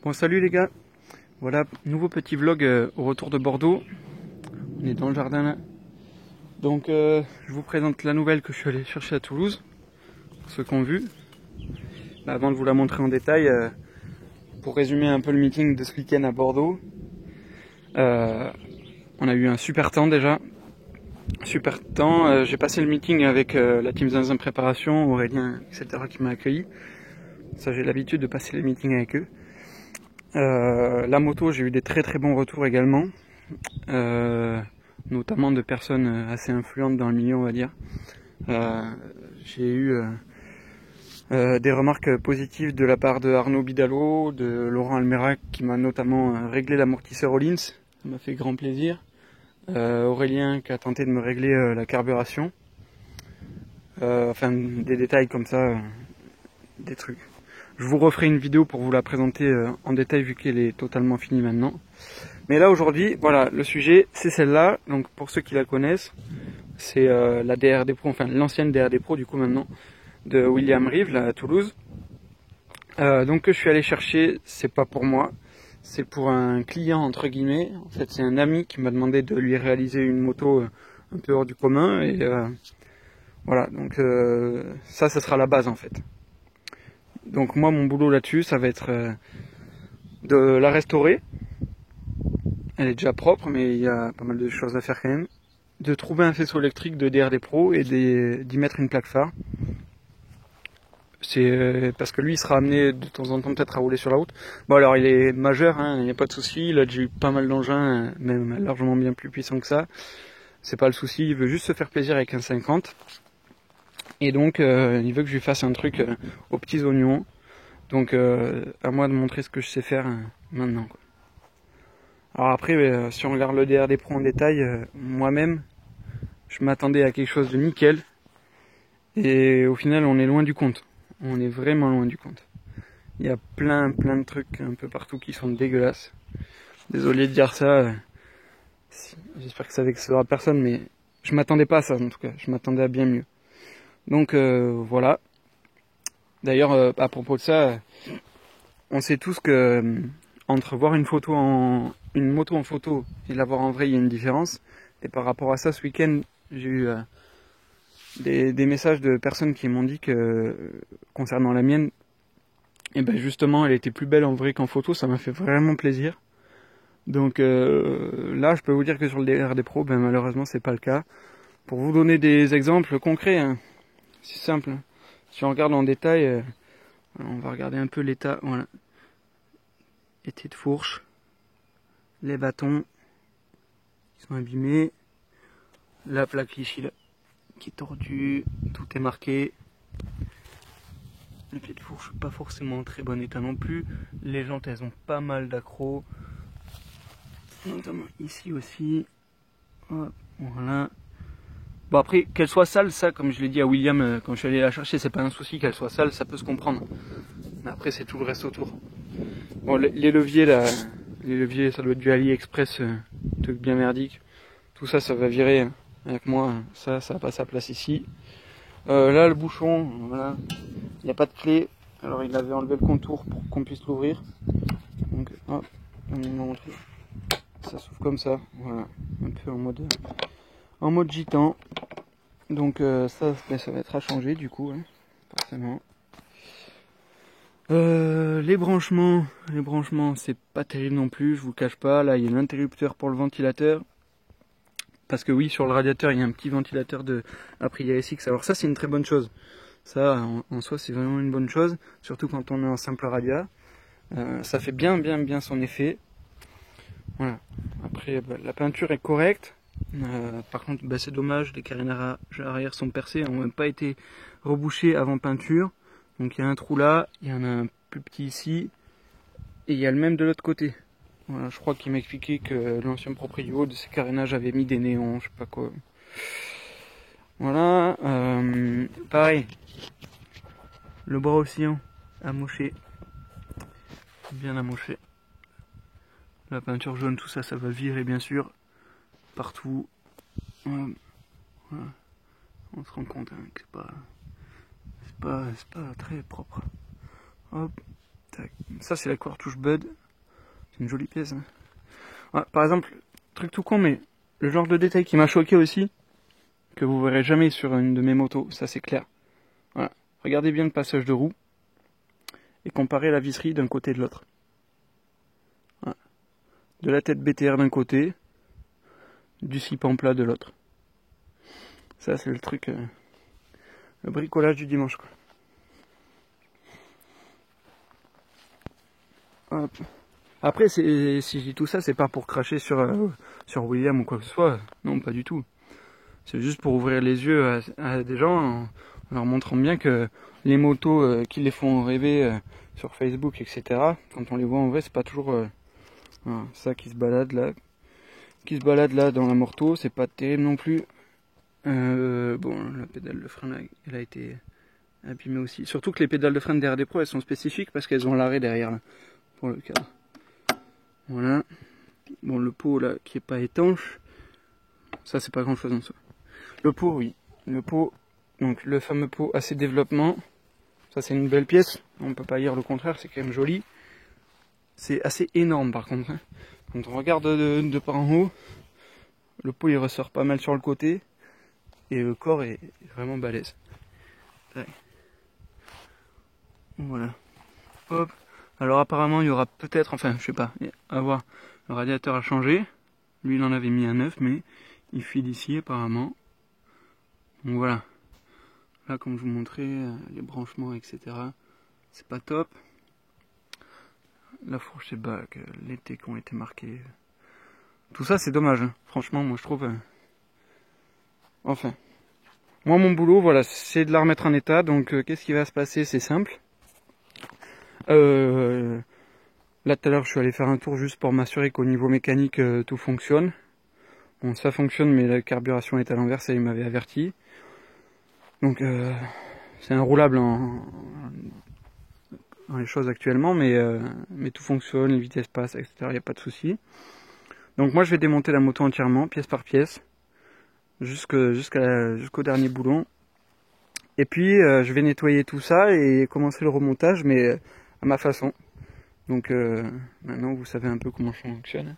Bon, salut les gars, voilà, nouveau petit vlog au retour de Bordeaux. On est dans le jardin là. Donc je vous présente la nouvelle que je suis allé chercher à Toulouse, pour ceux qui ont vu. Bah, avant de vous la montrer en détail, pour résumer un peu le meeting de ce week-end à Bordeaux, on a eu un super temps déjà. Super temps, j'ai passé le meeting avec la team Zinzin Préparation, Aurélien, etc. qui m'a accueilli. Ça, j'ai l'habitude de passer les meetings avec eux. La moto, j'ai eu des très très bons retours également, notamment de personnes assez influentes dans le milieu, on va dire. J'ai eu des remarques positives de la part de Arnaud Bidalot, de Laurent Almerac qui m'a notamment réglé l'amortisseur Öhlins, ça m'a fait grand plaisir. Aurélien qui a tenté de me régler la carburation, enfin des détails comme ça, des trucs. Je vous referai une vidéo pour vous la présenter en détail vu qu'elle est totalement finie maintenant. Mais là aujourd'hui, voilà, le sujet c'est celle-là. Donc pour ceux qui la connaissent, c'est la DRD Pro, enfin l'ancienne DRD Pro du coup maintenant, de William Rive là à Toulouse. Donc que je suis allé chercher, c'est pas pour moi, c'est pour un client entre guillemets. En fait c'est un ami qui m'a demandé de lui réaliser une moto un peu hors du commun et voilà, donc ça sera la base en fait. Donc moi mon boulot là-dessus ça va être de la restaurer. Elle est déjà propre mais il y a pas mal de choses à faire quand même. De trouver un faisceau électrique de DRD Pro et d'y mettre une plaque phare. C'est parce que lui il sera amené de temps en temps peut-être à rouler sur la route. Bon alors il est majeur, hein, il n'y a pas de souci, il a déjà eu pas mal d'engins, même largement bien plus puissant que ça. C'est pas le souci, il veut juste se faire plaisir avec un 50. Et donc il veut que je lui fasse un truc aux petits oignons. Donc à moi de montrer ce que je sais faire maintenant, quoi. Alors après, si on regarde le DRD Pro en détail, moi-même, je m'attendais à quelque chose de nickel. Et au final, on est loin du compte. On est vraiment loin du compte. Il y a plein de trucs un peu partout qui sont dégueulasses. Désolé de dire ça. J'espère que ça vexera personne, mais je m'attendais pas à ça en tout cas. Je m'attendais à bien mieux. Donc voilà. D'ailleurs, à propos de ça, on sait tous que entre voir une moto en photo et la voir en vrai, il y a une différence. Et par rapport à ça, ce week-end, j'ai eu des messages de personnes qui m'ont dit que concernant la mienne, et ben justement, elle était plus belle en vrai qu'en photo. Ça m'a fait vraiment plaisir. Donc là, je peux vous dire que sur le DRD Pro, ben malheureusement, c'est pas le cas. Pour vous donner des exemples concrets, hein, c'est simple. Si on regarde en détail, on va regarder un peu l'état. Voilà. Été de fourche, les bâtons qui sont abîmés, la plaque ici là, qui est tordue, tout est marqué. Le pied de fourche pas forcément en très bon état non plus. Les jantes elles ont pas mal d'accros, notamment ici aussi. Hop, voilà. Bon après qu'elle soit sale, ça comme je l'ai dit à William quand je suis allé la chercher, c'est pas un souci qu'elle soit sale, ça peut se comprendre. Mais après c'est tout le reste autour. Bon les leviers là. Les leviers, ça doit être du AliExpress, truc bien merdique. Tout ça, ça va virer avec moi. Ça n'a pas sa place ici. Là, le bouchon, voilà. Il n'y a pas de clé. Alors, il avait enlevé le contour pour qu'on puisse l'ouvrir. Donc, hop, on va montrer. Ça s'ouvre comme ça. Voilà. Un peu en mode gitan. Donc, ça va être à changer du coup, hein, forcément. Les branchements, c'est pas terrible non plus, je vous cache pas. Là, il y a l'interrupteur pour le ventilateur. Parce que oui, sur le radiateur, il y a un petit ventilateur de Aprilia SX. Alors ça, c'est une très bonne chose. Ça, en soi, c'est vraiment une bonne chose. Surtout quand on est en simple radiateur. Ça fait bien son effet. Voilà. Après, bah, la peinture est correcte. Par contre, bah, c'est dommage, les carénages arrière sont percés, n'ont même pas été rebouchés avant peinture. Donc il y a un trou là, il y en a un plus petit ici, et il y a le même de l'autre côté. Voilà, je crois qu'il m'a expliqué que l'ancien propriétaire de ces carénages avait mis des néons, je sais pas quoi. Voilà, pareil. Le bras oscillant, amoché, bien amoché. La peinture jaune, tout ça, ça va virer bien sûr, partout. Voilà. On se rend compte hein, que c'est pas très propre. Hop, Tac. Ça c'est la cartouche Bud. C'est une jolie pièce. Hein. Ouais, par exemple, truc tout con, mais le genre de détail qui m'a choqué aussi, que vous verrez jamais sur une de mes motos, ça c'est clair. Voilà. Regardez bien le passage de roue et comparez la visserie d'un côté et de l'autre. Voilà. De la tête BTR d'un côté, du slip en plat de l'autre. Ça c'est le truc, le bricolage du dimanche quoi. Hop. Après, si je dis tout ça, c'est pas pour cracher sur William ou quoi que ce soit. Non, pas du tout. C'est juste pour ouvrir les yeux à des gens en leur montrant bien que les motos qui les font rêver sur Facebook, etc., quand on les voit en vrai, c'est pas toujours voilà, ça qui se balade là dans la morteau, c'est pas terrible non plus. Bon, la pédale de frein là, elle a été abîmée aussi. Surtout que les pédales de frein de DRD Pro, elles sont spécifiques parce qu'elles ont l'arrêt derrière là, pour le cadre. Voilà. Bon, le pot là qui est pas étanche, ça c'est pas grand chose en soi. Le pot, oui. Le pot, donc le fameux pot AC développement, ça c'est une belle pièce, on peut pas dire le contraire, c'est quand même joli. C'est assez énorme par contre. Hein. Quand on regarde de par en haut, le pot il ressort pas mal sur le côté et le corps est vraiment balèze. Voilà. Hop. Alors apparemment il y aura peut-être, enfin je sais pas, à voir, le radiateur a changé. Lui il en avait mis un neuf mais il file ici apparemment. Donc voilà. Là comme je vous montrais, les branchements etc. C'est pas top. La fourche c'est bac, les T qui ont été marqués. Tout ça c'est dommage, hein. Franchement moi je trouve. Enfin. Moi mon boulot voilà c'est de la remettre en état, donc qu'est-ce qui va se passer, c'est simple. Là tout à l'heure je suis allé faire un tour juste pour m'assurer qu'au niveau mécanique tout fonctionne. Bon ça fonctionne mais la carburation est à l'envers, ça il m'avait averti. Donc c'est inroulable dans les choses actuellement mais tout fonctionne, les vitesses passent, etc. Il n'y a pas de souci. Donc moi je vais démonter la moto entièrement, pièce par pièce, jusqu'au dernier boulon. Et puis je vais nettoyer tout ça et commencer le remontage mais à ma façon. Donc maintenant vous savez un peu comment ça fonctionne.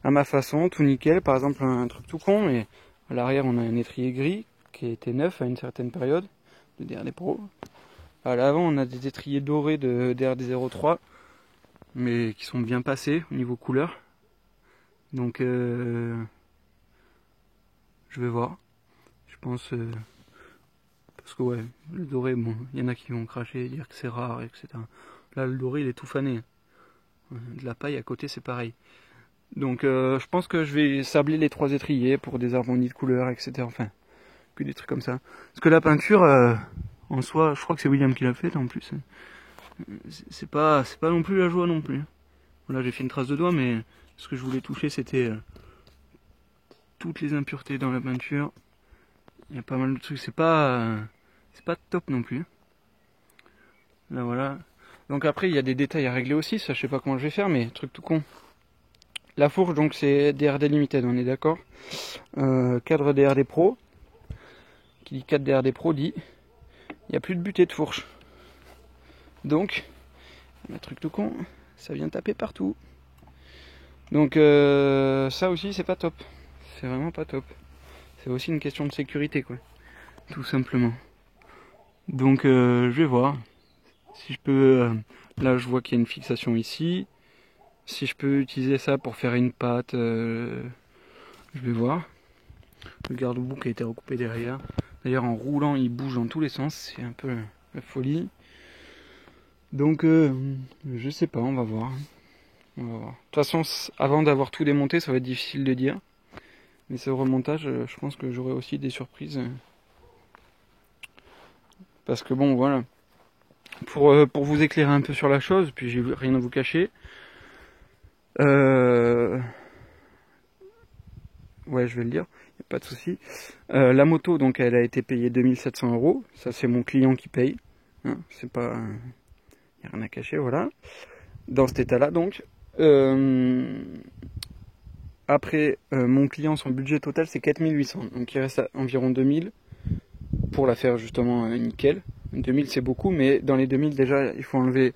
À ma façon, tout nickel. Par exemple un truc tout con, mais à l'arrière on a un étrier gris qui était neuf à une certaine période de DRD Pro. À l'avant on a des étriers dorés de DRD03 mais qui sont bien passés au niveau couleur. Donc je vais voir. Je pense parce que ouais, le doré, bon, il y en a qui vont cracher et dire que c'est rare, etc. Là le doré il est tout fané. De la paille à côté c'est pareil. Donc je pense que je vais sabler les trois étriers pour des harmonies de couleurs, etc. Enfin, que des trucs comme ça. Parce que la peinture, en soi, je crois que c'est William qui l'a fait en plus. C'est pas non plus la joie non plus. Là j'ai fait une trace de doigt, mais ce que je voulais toucher c'était toutes les impuretés dans la peinture. Il y a pas mal de trucs, c'est pas top non plus. Là voilà. Donc après il y a des détails à régler aussi, ça je sais pas comment je vais faire, mais truc tout con. La fourche donc c'est DRD Limited, on est d'accord. Cadre DRD Pro. Qui dit cadre DRD Pro dit il n'y a plus de butée de fourche. Donc, un truc tout con, ça vient taper partout. Donc ça aussi c'est pas top. C'est vraiment pas top. C'est aussi une question de sécurité quoi. Tout simplement. Donc je vais voir. Si je peux. Là je vois qu'il y a une fixation ici. Si je peux utiliser ça pour faire une patte, je vais voir. Le garde-boue qui a été recoupé derrière. D'ailleurs en roulant il bouge dans tous les sens. C'est un peu la folie. Donc je sais pas, on va voir. On va voir. De toute façon avant d'avoir tout démonté ça va être difficile de dire. Mais ce remontage je pense que j'aurai aussi des surprises. Parce que bon voilà. Pour vous éclairer un peu sur la chose, puis j'ai rien à vous cacher. Ouais, je vais le dire, y a pas de souci. La moto, donc, elle a été payée 2700 €. Ça, c'est mon client qui paye. Hein, c'est pas, y a rien à cacher, voilà. Dans cet état-là, donc. Après, mon client, son budget total, c'est 4800. Donc, il reste à environ 2000 pour la faire justement nickel. 2000, c'est beaucoup, mais dans les 2000, déjà, il faut enlever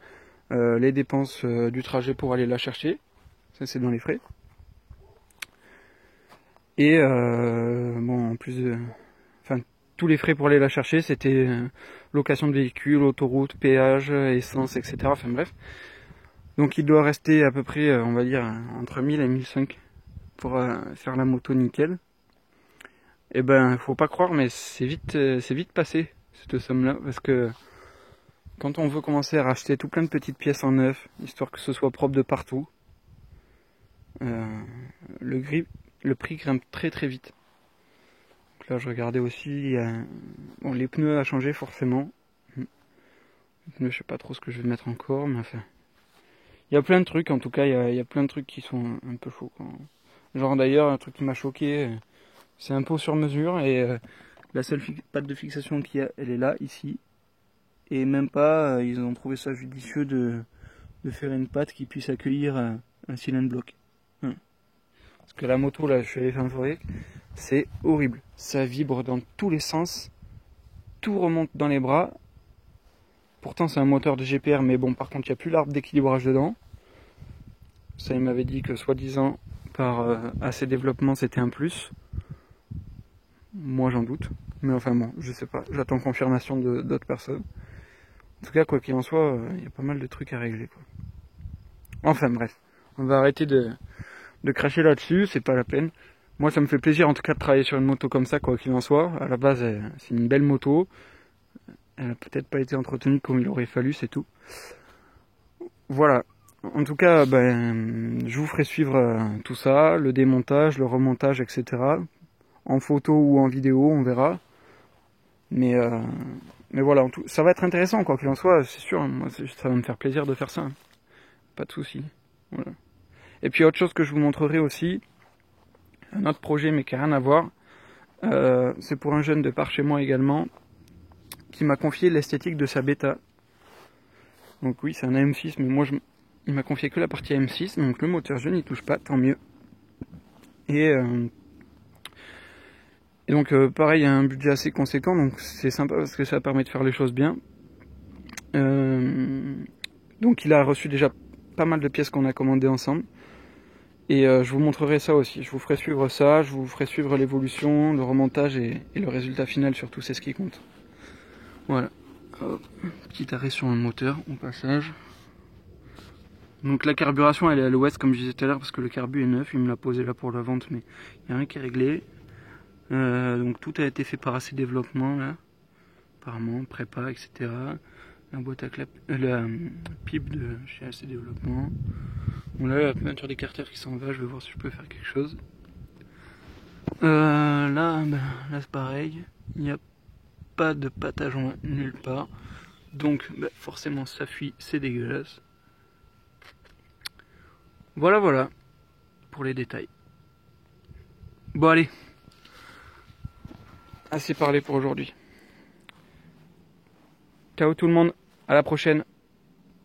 les dépenses du trajet pour aller la chercher, ça c'est dans les frais. Et bon, en plus de... Enfin, tous les frais pour aller la chercher, c'était location de véhicule, autoroute, péage, essence, etc. Enfin bref. Donc il doit rester à peu près, on va dire, entre 1000 et 1005 pour faire la moto nickel. Et ben, faut pas croire, mais c'est vite passé, cette somme-là, parce que quand on veut commencer à racheter tout plein de petites pièces en neuf, histoire que ce soit propre de partout, le prix grimpe très très vite. Donc là, je regardais aussi, bon, les pneus à changer forcément. Les pneus, je sais pas trop ce que je vais mettre encore, mais enfin, il y a plein de trucs. En tout cas, il y a plein de trucs qui sont un peu chauds, quoi. Genre d'ailleurs, un truc qui m'a choqué, c'est un pot sur mesure et la seule patte de fixation qu'il y a, elle est là, ici. Et même pas, ils ont trouvé ça judicieux de faire une patte qui puisse accueillir un cylindre bloc. Parce que la moto, là, je suis allé faire un tour, c'est horrible. Ça vibre dans tous les sens, tout remonte dans les bras. Pourtant, c'est un moteur de GPR, mais bon, par contre, il n'y a plus l'arbre d'équilibrage dedans. Ça, il m'avait dit que soi-disant, par assez développement, c'était un plus. Moi, j'en doute. Mais enfin bon, je sais pas. J'attends confirmation d'autres personnes. En tout cas, quoi qu'il en soit, il y a pas mal de trucs à régler, quoi. Enfin bref, on va arrêter de cracher là-dessus, c'est pas la peine. Moi, ça me fait plaisir en tout cas de travailler sur une moto comme ça, quoi qu'il en soit. À la base, c'est une belle moto. Elle a peut-être pas été entretenue comme il aurait fallu, c'est tout. Voilà. En tout cas, je vous ferai suivre tout ça, le démontage, le remontage, etc. En photo ou en vidéo, on verra. Mais voilà, ça va être intéressant, quoi qu'il en soit, c'est sûr. Moi, ça va me faire plaisir de faire ça. Pas de souci. Voilà. Et puis autre chose que je vous montrerai aussi, un autre projet mais qui n'a rien à voir, c'est pour un jeune de par chez moi également, qui m'a confié l'esthétique de sa bêta. Donc oui, c'est un AM6, mais moi il m'a confié que la partie AM6, donc le moteur je n'y touche pas, tant mieux. Et donc pareil, il y a un budget assez conséquent, donc c'est sympa parce que ça permet de faire les choses bien. Donc il a reçu déjà pas mal de pièces qu'on a commandées ensemble. Et je vous montrerai ça aussi, je vous ferai suivre ça, je vous ferai suivre l'évolution, le remontage et le résultat final surtout, c'est ce qui compte. Voilà. Hop. Petit arrêt sur le moteur au passage. Donc la carburation elle est à l'ouest comme je disais tout à l'heure parce que le carbu est neuf, il me l'a posé là pour la vente mais il n'y a rien qui est réglé. Donc tout a été fait par AC Développement là, apparemment, prépa, etc. La boîte à clap, la pipe de chez AC Développement. Bon là la peinture des carters qui s'en va, je vais voir si je peux faire quelque chose. Là c'est pareil, il n'y a pas de pâte à joint nulle part. Donc forcément ça fuit, c'est dégueulasse. Voilà pour les détails. Bon allez, assez parlé pour aujourd'hui. Ciao tout le monde, à la prochaine.